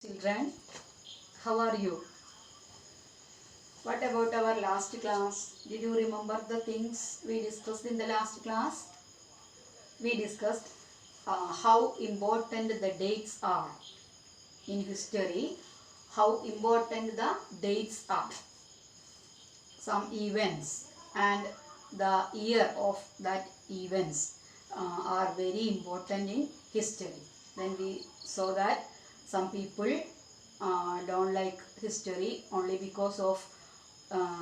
Children, how are you? What about our last class? Did you remember the things we discussed in the last class? We discussed how important the dates are in history, how important the dates are, some events, and the year of that events are very important in history. Then we saw that some people don't like history only because of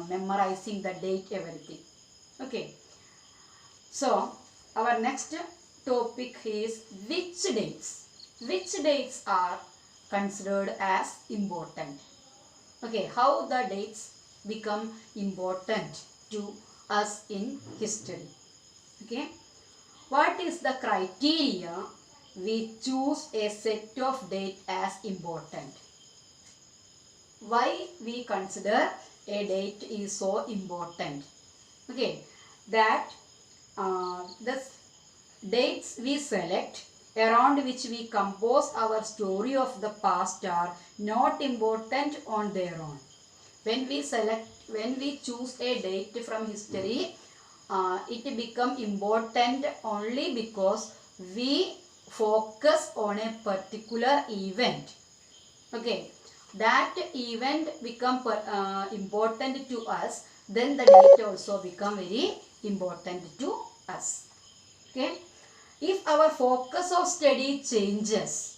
memorizing the date everything. Okay, so our next topic is which dates are considered as important. Okay, how the dates become important to us in history. Okay, what is the criteria we choose a set of date as important? Why we consider a date is so important? Okay, that the dates we select around which we compose our story of the past are not important on their own. When we choose a date from history, it become important only because we focus on a particular event. Okay, that event become important to us, then the date also become very important to us. Okay, if our focus of study changes,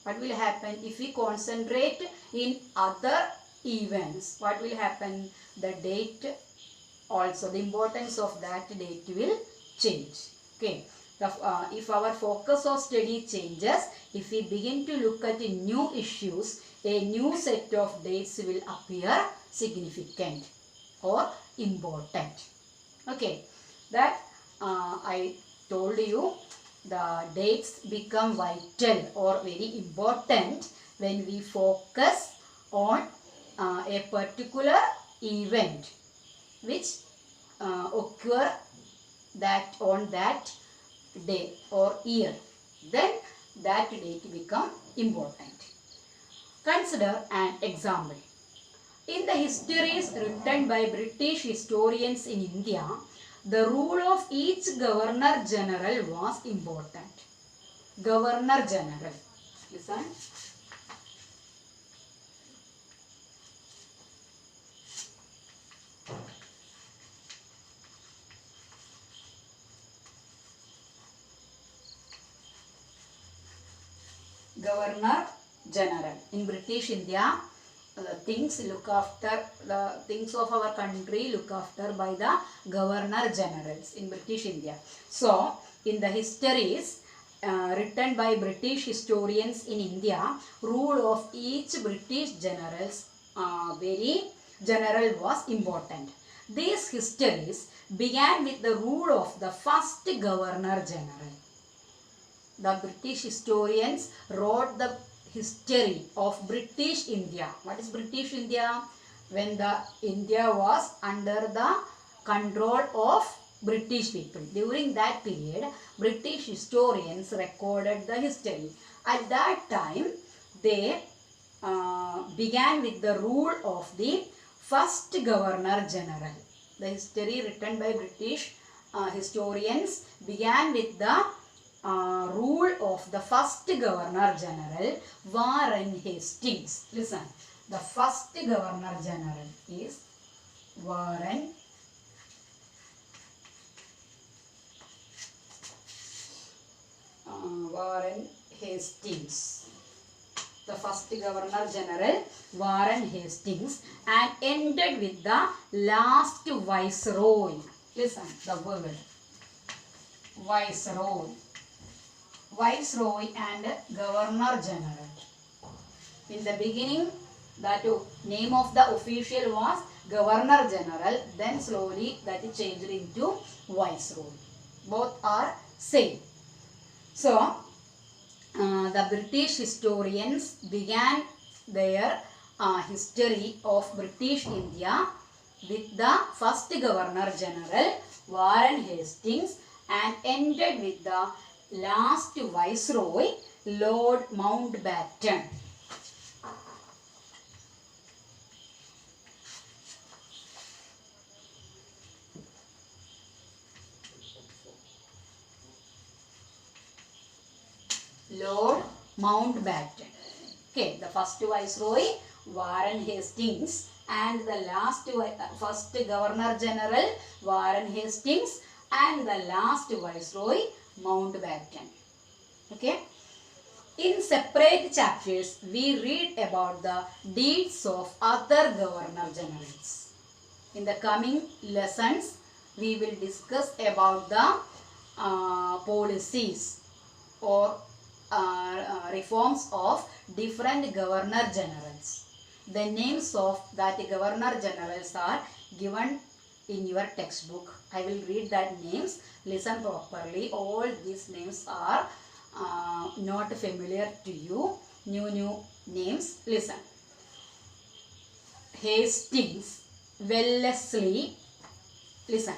what will happen? If we concentrate in other events, what will happen? The date also, the importance of that date will change. Okay, if our focus of study changes, if we begin to look at new issues, a new set of dates will appear significant or important. Okay, that I told you, the dates become vital or very important when we focus on a particular event which occur that on that day or year, then that date become important. Consider an example. In the histories written by British historians in India, the rule of each governor general was important. Governor general. Listen. Governor general. In British India, things of our country look after by the governor generals in British India. So, in the histories written by British historians in India, rule of each British general was important. These histories began with the rule of the first governor general. The British historians wrote the history of British India. What is British India? When the India was under the control of British people. During that period, British historians recorded the history. At that time, they began with the rule of the first governor general. The history written by British historians began with the rule of the first governor general, Warren Hastings. Listen, the first governor general is Warren Hastings. The first governor general, Warren Hastings, and ended with the last viceroy. Listen, the word viceroy. Viceroy and Governor General. In the beginning, that name of the official was Governor General, then slowly that is changed into Viceroy. Both are same. So, the British historians began their history of British India with the first Governor General, Warren Hastings, and ended with the last Viceroy, Lord Mountbatten. Mountbatten. Okay, the first Viceroy Warren Hastings and the first Governor General Warren Hastings and the last Viceroy Mountbatten. Okay. In separate chapters, we read about the deeds of other Governor Generals. In the coming lessons, we will discuss about the policies or reforms of different Governor Generals. The names of that Governor Generals are given in your textbook. I will read that names. Listen properly. All these names are not familiar to you. New names. Listen. Hastings, Wellesley. Listen.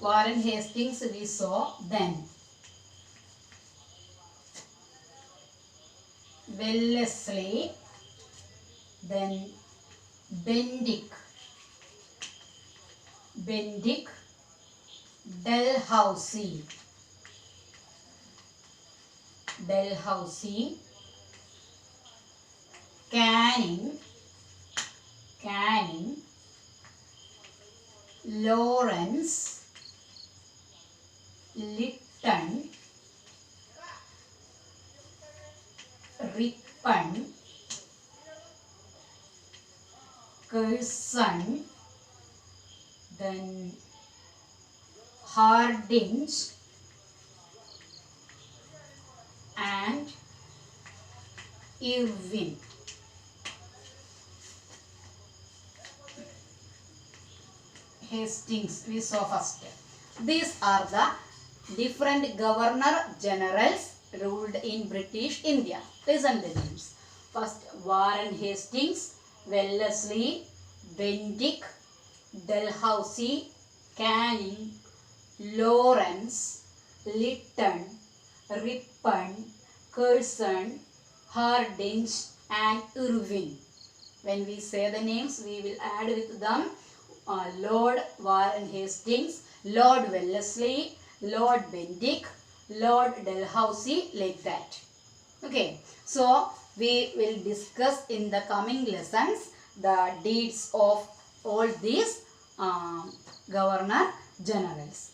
Warren Hastings we saw then. Wellesley, then Bendick, Dalhousie, Canning, Lawrence, Lytton, Ripon, Curzon, then Hardinge and Irwin. Hastings we saw first. These are the different Governor Generals ruled in British India. Listen the names. First Warren Hastings, Wellesley, Bendick, Dalhousie, Canning, Lawrence, Lytton, Ripon, Curzon, Hardinge and Irwin. When we say the names, we will add with them Lord Warren Hastings, Lord Wellesley, Lord Bendick, Lord Dalhousie, like that. Okay, so we will discuss in the coming lessons the deeds of all these Governor Generals.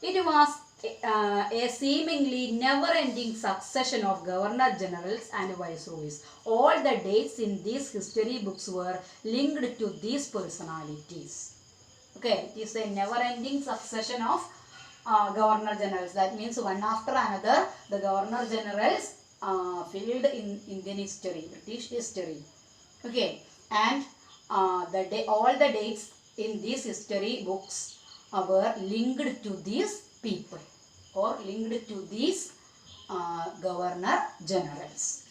It was a seemingly never-ending succession of Governor Generals and Viceroys. All the dates in these history books were linked to these personalities. Okay, it is a never-ending succession of Governor Generals. That means one after another, the Governor Generals filled in Indian history, British history. Okay, and all the dates in these history books were linked to these people or linked to these Governor Generals.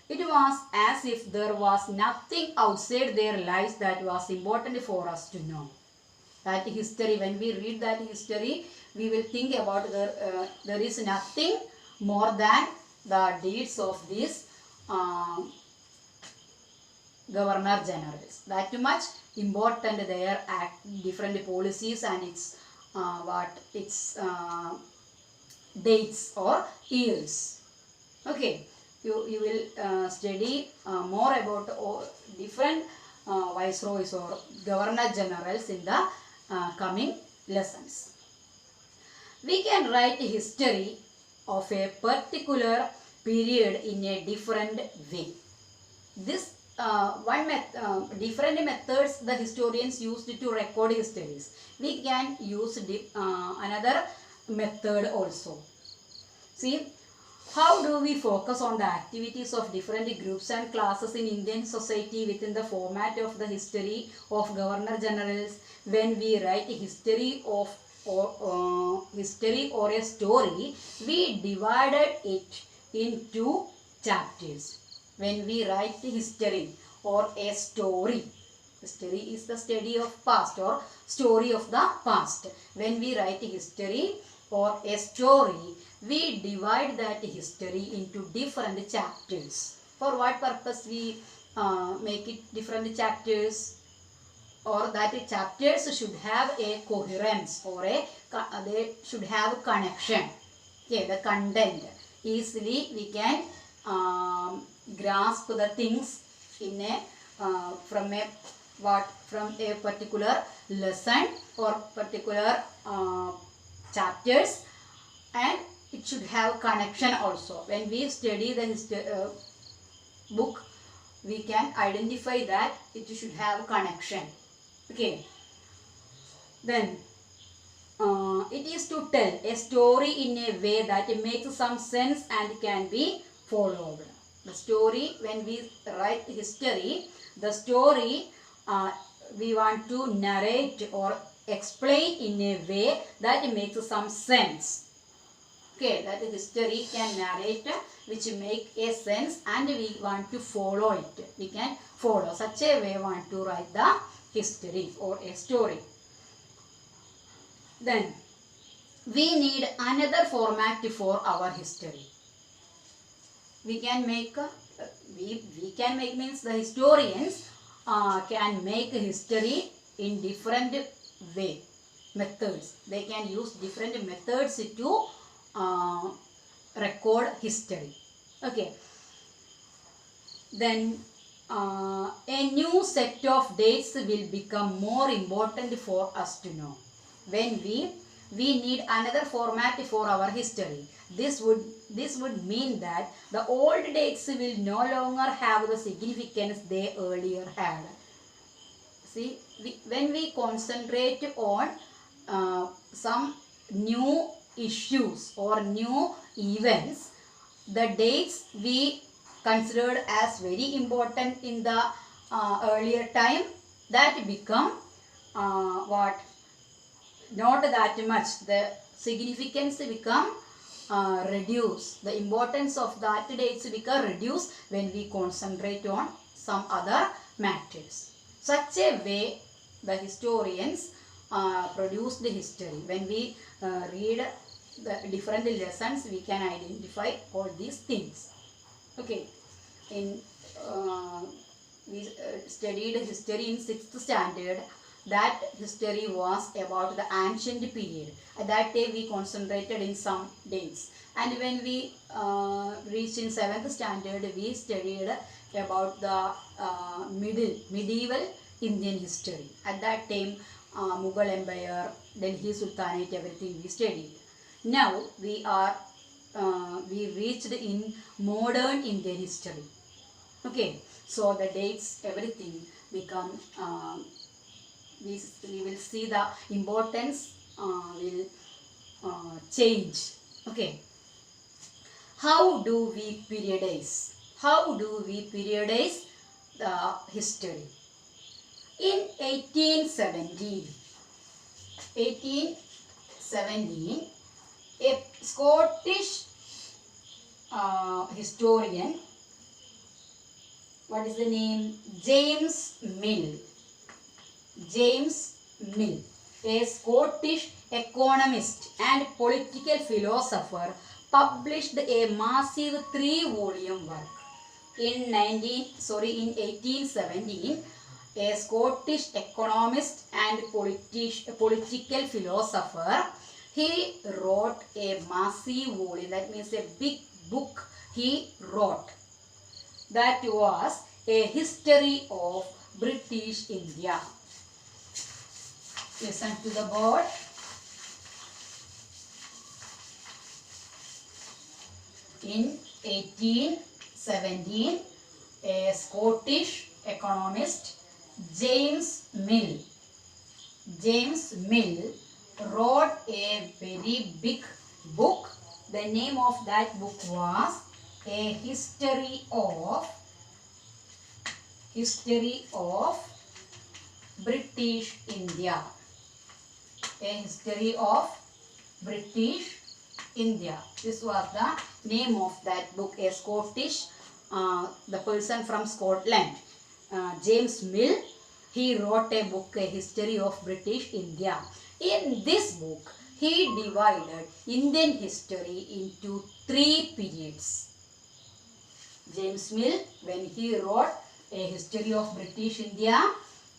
It was as if there was nothing outside their lives that was important for us to know. That history, when we read that history, we will think about there is nothing more than the deeds of these Governor Generals. That much important their different policies and its dates or years. Okay, you will study more about different viceroys or Governor Generals in the coming lessons. We can write history of a particular period in a different way. This different methods the historians used to record histories. We can use another method also. See, how do we focus on the activities of different groups and classes in Indian society within the format of the history of Governor Generals? When we write a history or a story, we divided it into chapters. When we write history or a story, history is the study of past or story of the past. When we write history or a story, we divide that history into different chapters. For what purpose we make it different chapters? or that chapters should have a coherence or they should have connection. Okay, the content easily we can grasp the things in a from a particular lesson or particular chapters, and it should have connection also. When we study the book, we can identify that it should have connection. Okay, then it is to tell a story in a way that it makes some sense and can be followed. The story, when we write history, the story we want to narrate or explain in a way that makes some sense. Okay, that history can narrate which make a sense and we want to follow it. We can follow. Such a way want to write the history or a story. Then we need another format for our history. We can make we can make means the historians can make history in different way methods. They can use different methods to record history. Okay. Then a new set of dates will become more important for us to know. When we need another format for our history. This would mean that the old dates will no longer have the significance they earlier had. See, when we concentrate on some new issues or new events, the dates we considered as very important in the earlier time, that become not that much. The significance become reduced. The importance of that dates become reduced when we concentrate on some other matters. Such a way the historians produce the history. When we read the different lessons, we can identify all these things. Okay. In we studied history in 6th standard. That history was about the ancient period. At that day we concentrated in some dates. And when we reached in 7th standard, we studied about the medieval Indian history. At that time, Mughal Empire, Delhi Sultanate, everything we studied. Now we reached in modern Indian history. Okay, so the dates, everything become we will see the importance will change. Okay. How do we periodize? How do we periodize the history? In 1817, a Scottish historian, what is the name? James Mill, a Scottish economist and political philosopher, published a massive 3-volume work. In 1817, a Scottish economist and political philosopher, he wrote a massive volume, that means a big book he wrote. That was a history of British India. Listen to the board. In 1817, a Scottish economist, James Mill wrote a very big book. The name of that book was A History of British India. A History of British India. This was the name of that book. A Scottish, the person from Scotland, James Mill, he wrote a book, A History of British India. In this book, he divided Indian history into 3 periods. James Mill, when he wrote A History of British India,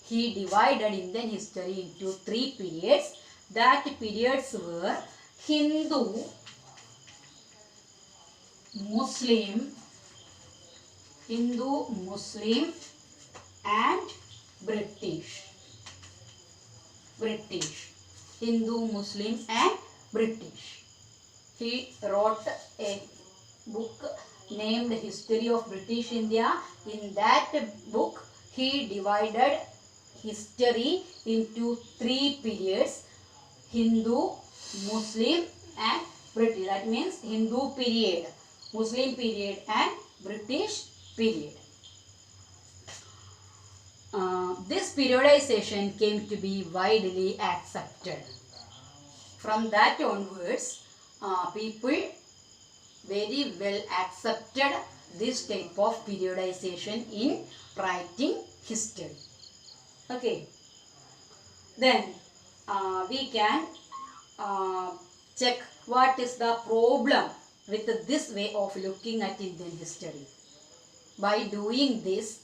he divided Indian history into 3 periods. That periods were Hindu, Muslim, and British. Hindu, Muslim and British. He wrote a book named History of British India. In that book, he divided history into 3 periods: Hindu, Muslim and British. That means Hindu period, Muslim period and British period. This periodization came to be widely accepted. From that onwards, people very well accepted this type of periodization in writing history. Okay. Then we can check what is the problem with this way of looking at Indian history. By doing this,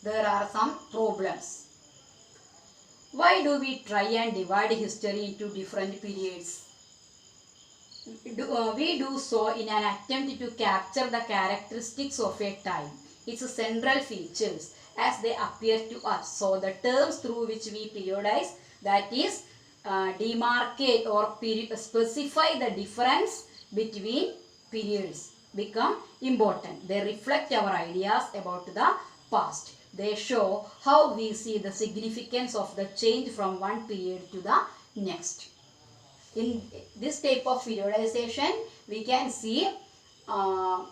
there are some problems. Why do we try and divide history into different periods? We do so in an attempt to capture the characteristics of a time, its central features as they appear to us. So the terms through which we periodize, that is demarcate or specify the difference between periods, become important. They reflect our ideas about the past. They show how we see the significance of the change from one period to the next. In this type of periodization, we can see how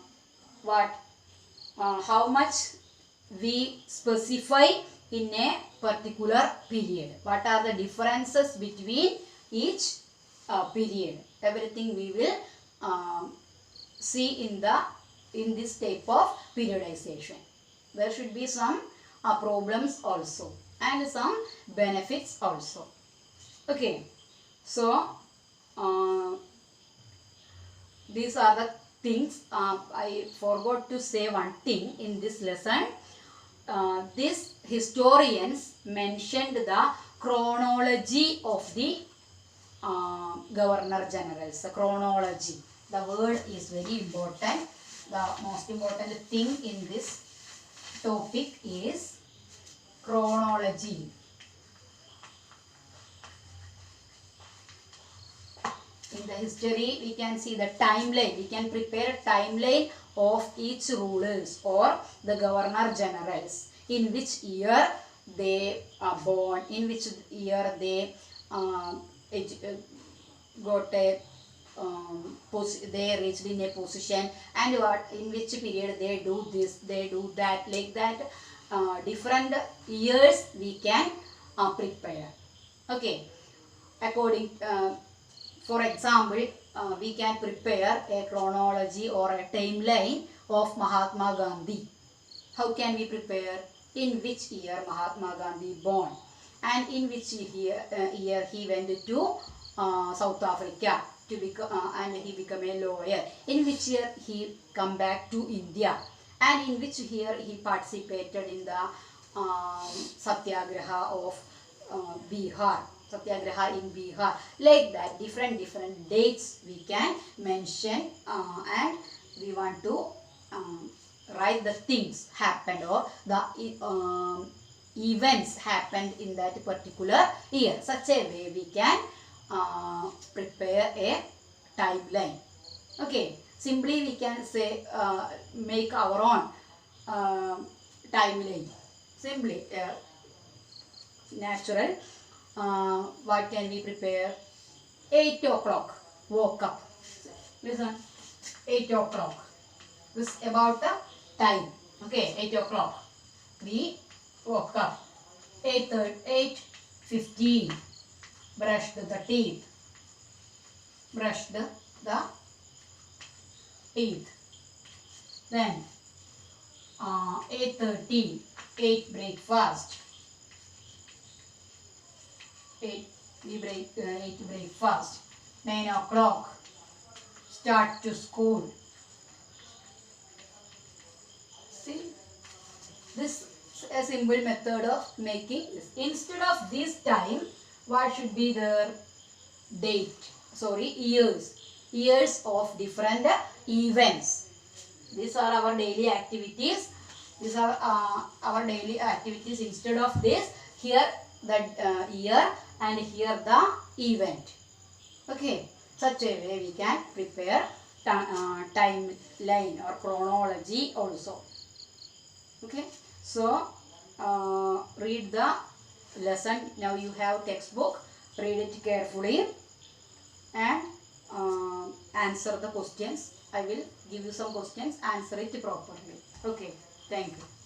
much we specify in a particular period. What are the differences between each period? Everything we will see in this type of periodization. There should be some problems also and some benefits also. Okay, so these are the things. I forgot to say one thing in this lesson. These historians mentioned the chronology of the Governor Generals. The chronology. The word is very important. The most important thing in this topic is chronology. In the history, we can see the timeline. We can prepare a timeline of each rulers or the Governor Generals. In which year they are born, in which year they got a they reached in a position, and in which period they do this, they do that, like that. Different years we can prepare. Okay. According, for example, we can prepare a chronology or a timeline of Mahatma Gandhi. How can we prepare? In which year Mahatma Gandhi born, and in which year he went to South Africa to become and he became a lawyer. In which year he come back to India, and in which year he participated in the Satyagraha of Bihar. Satyagraha in Bihar. Like that, different dates we can mention, and we want to write the things happened or the events happened in that particular year. Such a way we can prepare a timeline. Okay. Simply we can say make our own timeline. Simply natural. What can we prepare? 8 o'clock. Woke up. Listen. 8 o'clock. This is about the time. Okay. 8 o'clock. We woke up. 8:15. Brushed the teeth. Brushed the teeth. Then 8:30. Ate breakfast. Ate breakfast. 9 o'clock. Start to school. See, this a simple method of making this. Instead of this time, what should be there? Date. Sorry, years. Years of different events. These are our daily activities. These are our daily activities. Instead of this, here the year and here the event. Okay. Such a way we can prepare timeline or chronology also. Okay. So, read the lesson. Now you have textbook. Read it carefully and answer the questions. I will give you some questions. Answer it properly. Okay. Thank you.